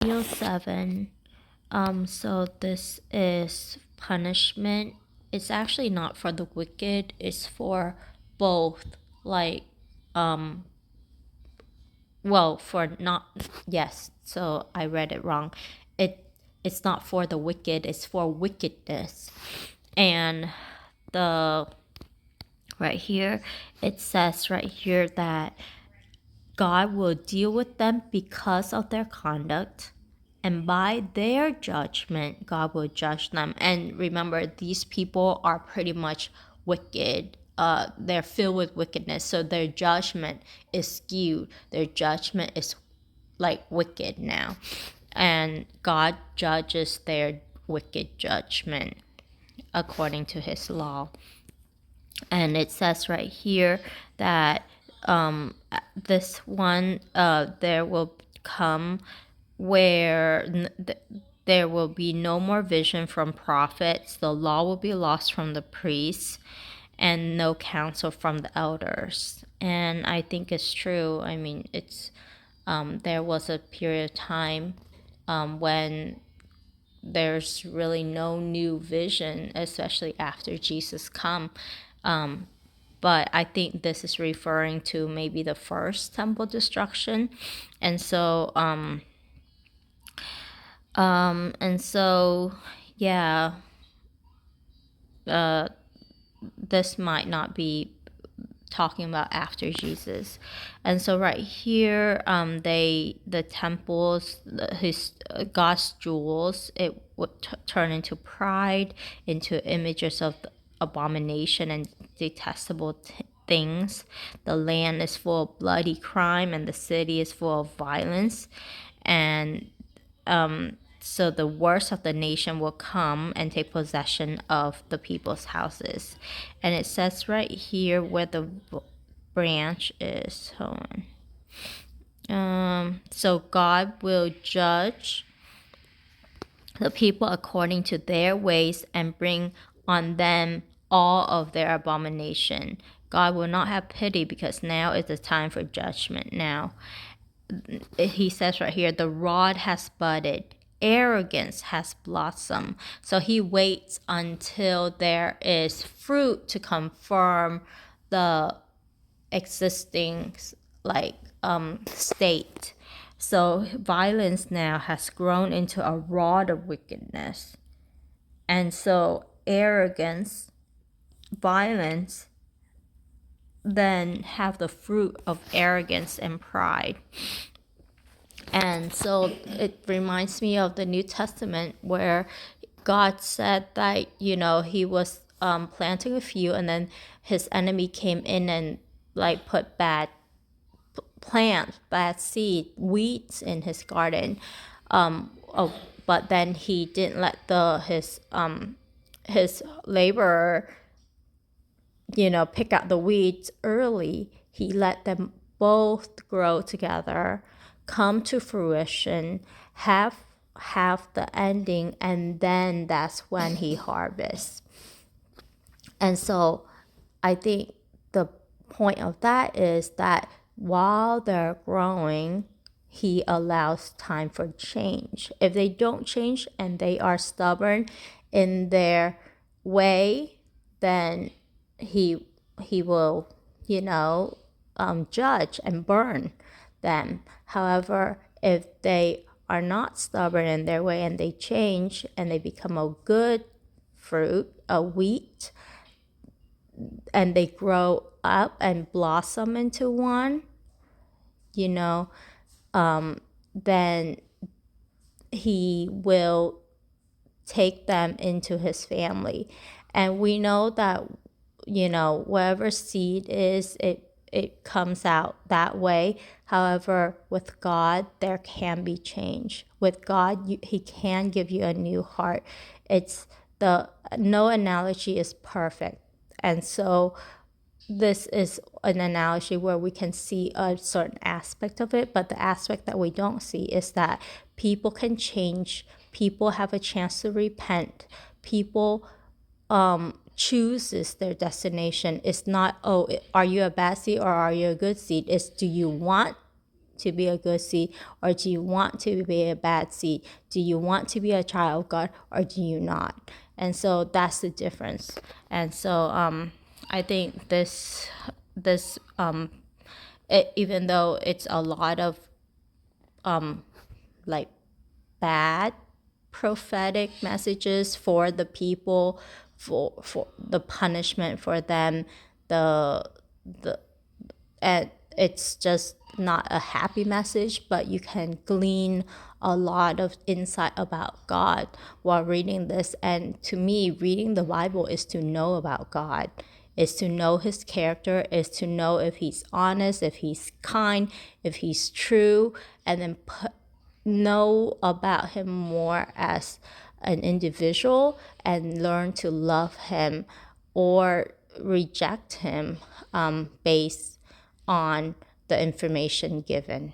Ezekiel 7. So this is punishment. It's actually not for the wicked, it's for both, like, um, well, for not, yes, so I read it wrong. It's not for the wicked, it's for wickedness. And the, right here, it says right here that God will deal with them because of their conduct, and by their judgment, God will judge them. And remember, these people are pretty much wicked. They're filled with wickedness, so their judgment is skewed. Their judgment is like wicked now, and God judges their wicked judgment according to His law. And it says right here that this one, there will come where there will be no more vision from prophets, the law will be lost from the priests, and no counsel from the elders. And I think it's true. I mean, it's there was a period of time when there's really no new vision, especially after Jesus come. But I think this is referring to maybe the first temple destruction. And so yeah, this might not be talking about after Jesus. And so right here, the temples, his God's jewels, it would turn into pride, into images of abomination and detestable things. The land is full of bloody crime, and the city is full of violence. And so the worst of the nation will come and take possession of the people's houses. And it says right here where the branch is. Hold on. So God will judge the people according to their ways and bring on them all of their abomination. God will not have pity, because now is the time for judgment. Now, he says right here, the rod has budded, arrogance has blossomed. So he waits until there is fruit to confirm the existing, like, state. So violence now has grown into a rod of wickedness. And so arrogance, violence, then have the fruit of arrogance and pride. And so it reminds me of the New Testament, where God said that, he was planting a few, and then his enemy came in and like put bad plants, bad seed, weeds in his garden. But then he didn't let his laborer, pick out the weeds early. He let them both grow together, come to fruition, have the ending, and then that's when he harvests. And so I think the point of that is that while they're growing, he allows time for change. If they don't change and they are stubborn in their way, then he will, judge and burn them. However, if they are not stubborn in their way and they change and they become a good fruit, a wheat, and they grow up and blossom into one, then he will take them into his family. And we know that, whatever seed is, it comes out that way. However, with God, there can be change. With God, he can give you a new heart. No analogy is perfect. And so this is an analogy where we can see a certain aspect of it, but the aspect that we don't see is that people can change. People have a chance to repent. People chooses their destination. It's not, oh, are you a bad seed or are you a good seed? It's, do you want to be a good seed, or do you want to be a bad seed? Do you want to be a child of God, or do you not? And so that's the difference. And so I think this even though it's a lot of like bad prophetic messages for the people, for the punishment for them, the and it's just not a happy message, but you can glean a lot of insight about God while reading this. And to me, reading the Bible is to know about God, is to know his character, is to know if he's honest, if he's kind, if he's true, and then know about him more as an individual and learn to love him or reject him based on the information given.